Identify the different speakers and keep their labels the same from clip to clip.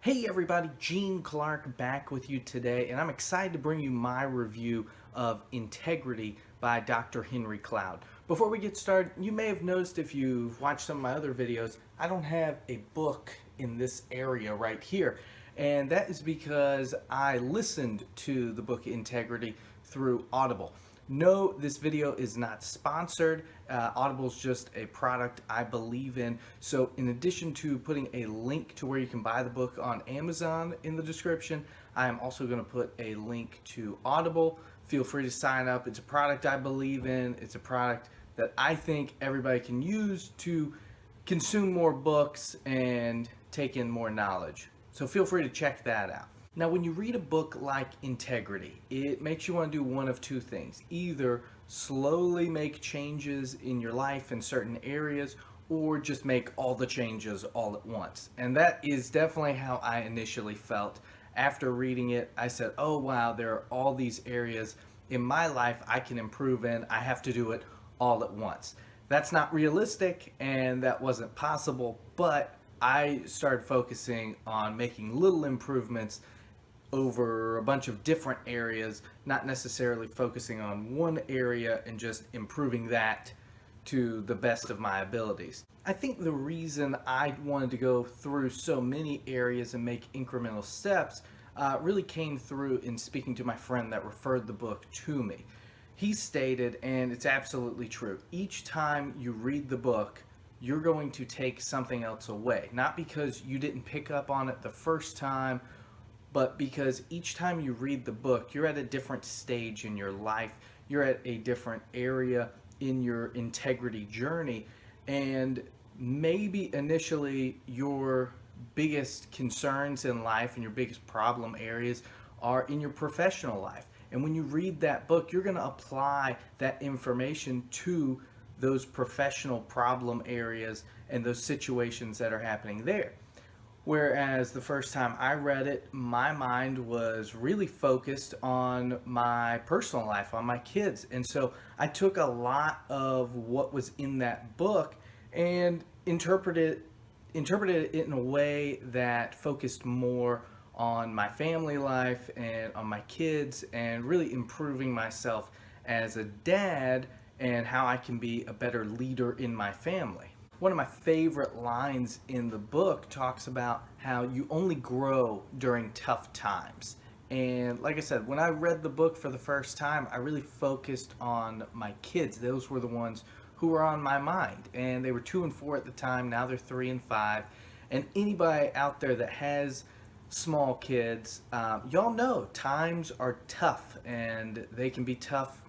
Speaker 1: Hey everybody, Gene Clark back with you today, and I'm excited to bring you my review of Integrity by Dr. Henry Cloud. Before we get started, you may have noticed if you've watched some of my other videos, I don't have a book in this area right here. And that is because I listened to the book Integrity through Audible. No, this video is not sponsored. Audible is just a product I believe in. So in addition to putting a link to where you can buy the book on Amazon in the description, I am also going to put a link to Audible. Feel free to sign up. It's a product I believe in. It's a product that I think everybody can use to consume more books and take in more knowledge. So feel free to check that out. Now, when you read a book like Integrity, it makes you want to do one of two things. Either slowly make changes in your life in certain areas, or just make all the changes all at once. And that is definitely how I initially felt. After reading it, I said, oh wow, there are all these areas in my life I can improve in. I have to do it all at once. That's not realistic, and that wasn't possible, but I started focusing on making little improvements over a bunch of different areas, not necessarily focusing on one area and just improving that to the best of my abilities. I think the reason I wanted to go through so many areas and make incremental steps really came through in speaking to my friend that referred the book to me. He stated, and it's absolutely true, each time you read the book, you're going to take something else away. Not because you didn't pick up on it the first time, but because each time you read the book, you're at a different stage in your life, you're at a different area in your integrity journey, and maybe initially your biggest concerns in life and your biggest problem areas are in your professional life. And when you read that book, you're going to apply that information to those professional problem areas and those situations that are happening there. Whereas the first time I read it, my mind was really focused on my personal life, on my kids. And so I took a lot of what was in that book and interpreted it in a way that focused more on my family life and on my kids and really improving myself as a dad and how I can be a better leader in my family. One of my favorite lines in the book talks about how you only grow during tough times. And like I said, when I read the book for the first time, I really focused on my kids. Those were the ones who were on my mind. And they were 2 and 4 at the time. Now they're 3 and 5. And anybody out there that has small kids, y'all know times are tough and they can be tough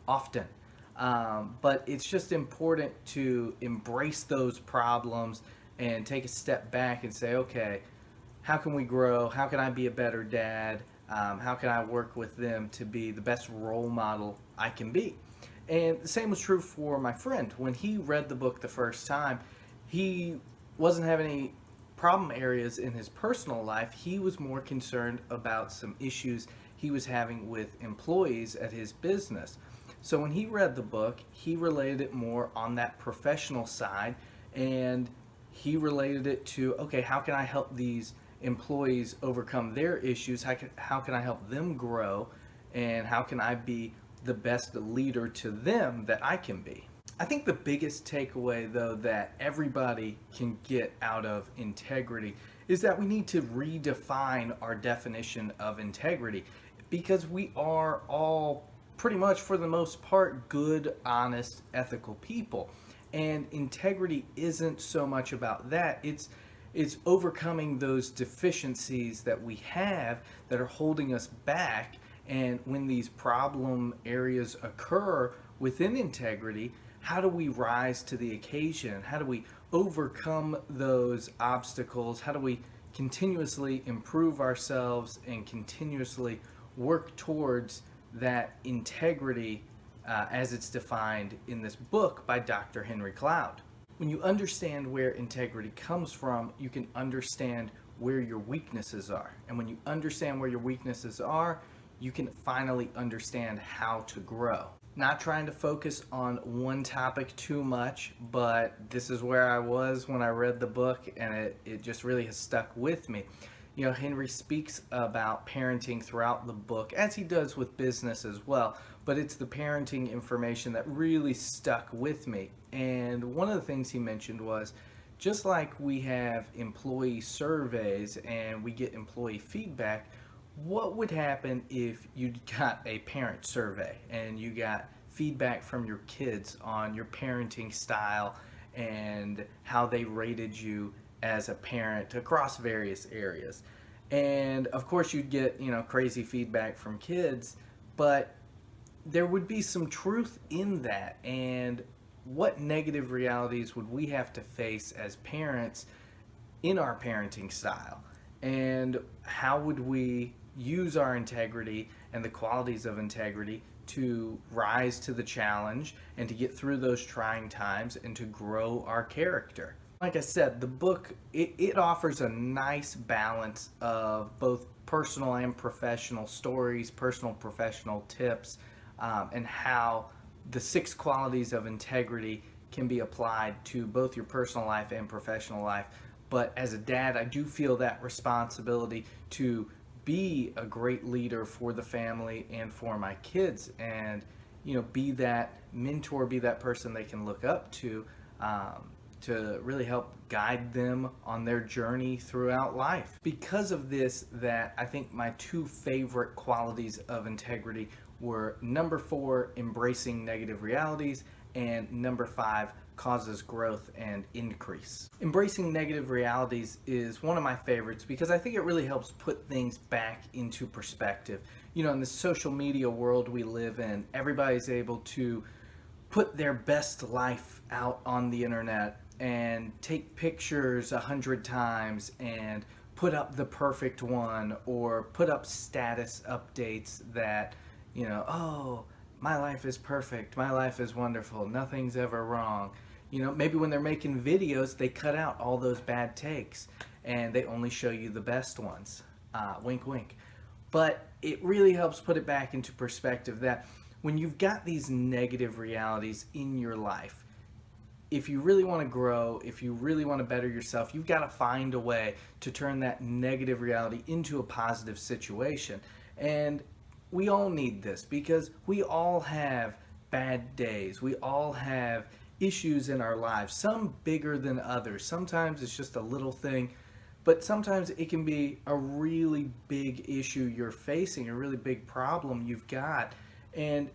Speaker 1: often. But it's just important to embrace those problems and take a step back and say, okay, how can we grow? How can I be a better dad? How can I work with them to be the best role model I can be? And the same was true for my friend. When he read the book the first time, he wasn't having any problem areas in his personal life. He was more concerned about some issues he was having with employees at his business. So when he read the book, he related it more on that professional side, and he related it to, okay, how can I help these employees overcome their issues? How can I help them grow? And how can I be the best leader to them that I can be? I think the biggest takeaway, though, that everybody can get out of integrity is that we need to redefine our definition of integrity, because we are all pretty much, for the most part, good, honest, ethical people. And integrity isn't so much about that. It's overcoming those deficiencies that we have that are holding us back. And when these problem areas occur within integrity, how do we rise to the occasion? How do we overcome those obstacles? How do we continuously improve ourselves and continuously work towards that integrity as it's defined in this book by Dr. Henry Cloud? When you understand where integrity comes from, you can understand where your weaknesses are. And when you understand where your weaknesses are, you can finally understand how to grow. Not trying to focus on one topic too much, but this is where I was when I read the book, and it just really has stuck with me. You know, Henry speaks about parenting throughout the book, as he does with business as well, but it's the parenting information that really stuck with me. And one of the things he mentioned was just like we have employee surveys and we get employee feedback, what would happen if you got a parent survey and you got feedback from your kids on your parenting style and how they rated you as a parent across various areas? And of course you'd get, crazy feedback from kids, but there would be some truth in that. And what negative realities would we have to face as parents in our parenting style? And how would we use our integrity and the qualities of integrity to rise to the challenge and to get through those trying times and to grow our character? Like I said, the book, it offers a nice balance of both personal and professional stories, personal professional tips, and how the 6 qualities of integrity can be applied to both your personal life and professional life. But as a dad, I do feel that responsibility to be a great leader for the family and for my kids, and be that mentor, be that person they can look up to really help guide them on their journey throughout life. Because of this, that I think my 2 favorite qualities of integrity were number 4, embracing negative realities, and number 5, causes growth and increase. Embracing negative realities is one of my favorites because I think it really helps put things back into perspective. In the social media world we live in, everybody's able to put their best life out on the internet and take pictures 100 times and put up the perfect one, or put up status updates that, oh, my life is perfect, my life is wonderful, nothing's ever wrong. Maybe when they're making videos, they cut out all those bad takes and they only show you the best ones. Wink, wink. But it really helps put it back into perspective that when you've got these negative realities in your life, if you really want to grow, if you really want to better yourself, you've got to find a way to turn that negative reality into a positive situation. And we all need this because we all have bad days. We all have issues in our lives, some bigger than others. Sometimes it's just a little thing, but sometimes it can be a really big issue you're facing, a really big problem you've got. And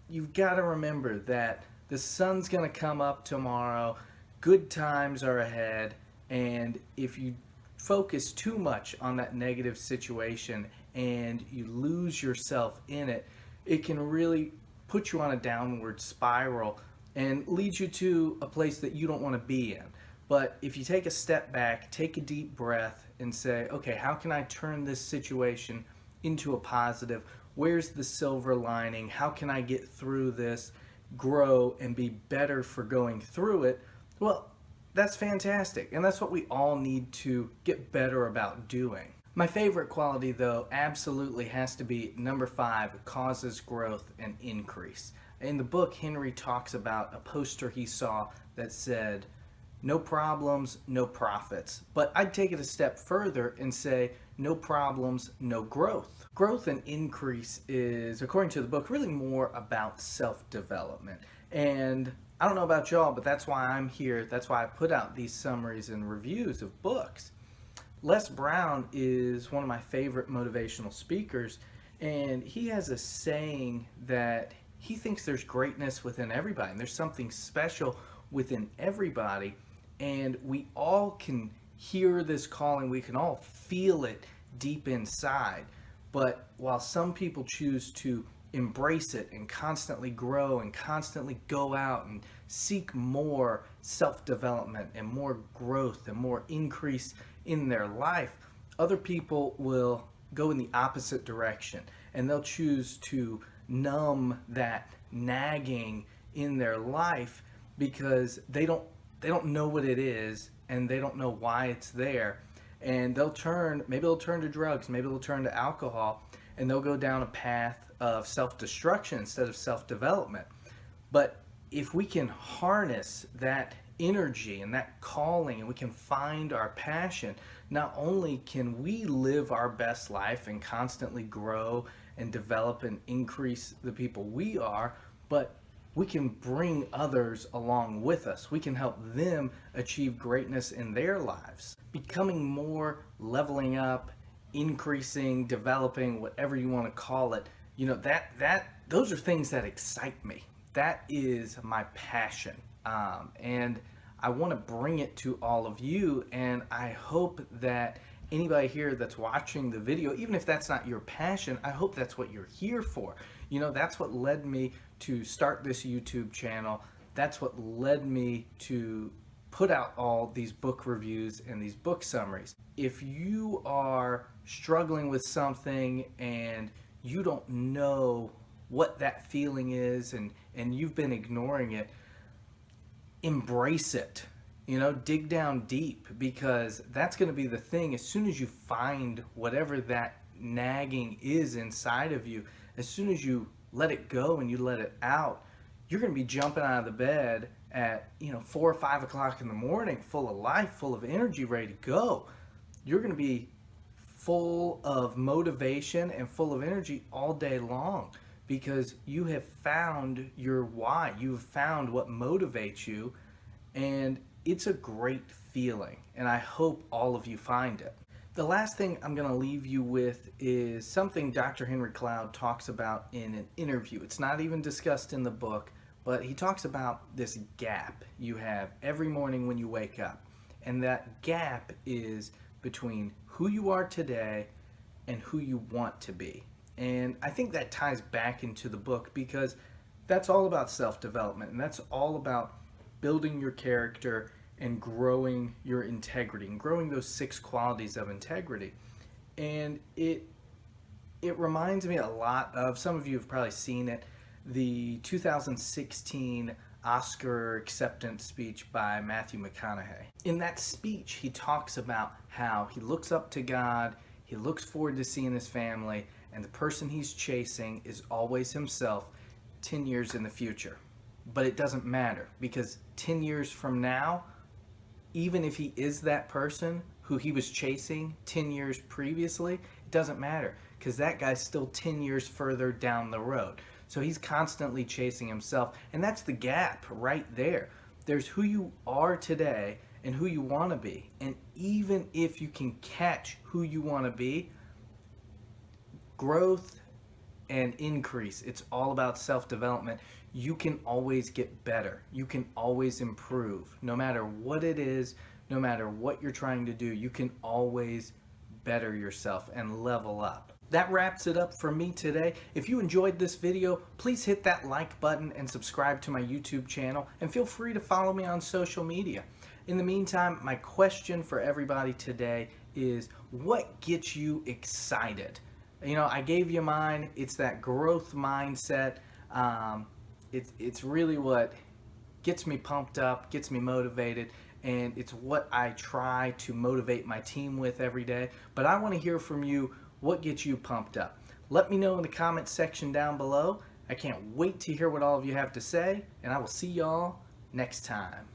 Speaker 1: you've got to remember that the sun's going to come up tomorrow, good times are ahead, and if you focus too much on that negative situation and you lose yourself in it, it can really put you on a downward spiral and lead you to a place that you don't want to be in. But if you take a step back, take a deep breath and say, okay, how can I turn this situation into a positive? Where's the silver lining? How can I get through this, grow, and be better for going through it? Well, that's fantastic. And that's what we all need to get better about doing. My favorite quality, though, absolutely has to be number 5, causes growth and increase. In the book, Henry talks about a poster he saw that said, no problems, no profits. But I'd take it a step further and say, no problems, no growth. Growth and increase is, according to the book, really more about self-development. And I don't know about y'all, but that's why I'm here. That's why I put out these summaries and reviews of books. Les Brown is one of my favorite motivational speakers, and he has a saying that he thinks there's greatness within everybody, and there's something special within everybody, and we all can hear this calling, we can all feel it deep inside. But while some people choose to embrace it and constantly grow and constantly go out and seek more self-development and more growth and more increase in their life, other people will go in the opposite direction, and they'll choose to numb that nagging in their life because they don't know what it is and they don't know why it's there, and maybe they'll turn to drugs, maybe they'll turn to alcohol, and they'll go down a path of self-destruction instead of self-development. But if we can harness that energy and that calling, and we can find our passion not only can we live our best life and constantly grow and develop and increase the people we are, but we can bring others along with us. We can help them achieve greatness in their lives. Becoming more, leveling up, increasing, developing, whatever you want to call it, that those are things that excite me. That is my passion. And I want to bring it to all of you, and I hope that anybody here that's watching the video, even if that's not your passion, I hope that's what you're here for. That's what led me to start this YouTube channel. That's what led me to put out all these book reviews and these book summaries. If you are struggling with something and you don't know what that feeling is, and you've been ignoring it, embrace it. Dig down deep, because that's going to be the thing. As soon as you find whatever that nagging is inside of you, as soon as you let it go and you let it out, you're going to be jumping out of the bed at 4 or 5 o'clock in the morning, full of life, full of energy, ready to go. You're going to be full of motivation and full of energy all day long, because you have found your why. You've found what motivates you, and it's a great feeling, and I hope all of you find it. The last thing I'm going to leave you with is something Dr. Henry Cloud talks about in an interview. It's not even discussed in the book, but he talks about this gap you have every morning when you wake up, and that gap is between who you are today and who you want to be. And I think that ties back into the book, because that's all about self-development, and that's all about building your character and growing your integrity and growing those 6 qualities of integrity. And it reminds me a lot of, some of you have probably seen it, the 2016 Oscar acceptance speech by Matthew McConaughey. In that speech, he talks about how he looks up to God, he looks forward to seeing his family, and the person he's chasing is always himself 10 years in the future. But it doesn't matter, because 10 years from now, even if he is that person who he was chasing 10 years previously, it doesn't matter, because that guy's still 10 years further down the road. So he's constantly chasing himself, and that's the gap right there. There's who you are today and who you want to be. And even if you can catch who you want to be, growth and increase, it's all about self-development. You can always get better. You can always improve. No matter what it is, no matter what you're trying to do, you can always better yourself and level up. That wraps it up for me today. If you enjoyed this video, please hit that like button and subscribe to my YouTube channel, and feel free to follow me on social media. In the meantime, my question for everybody today is, what gets you excited? I gave you mine. It's that growth mindset. It's really what gets me pumped up, gets me motivated, and it's what I try to motivate my team with every day. But I want to hear from you. What gets you pumped up? Let me know in the comments section down below. I can't wait to hear what all of you have to say, and I will see y'all next time.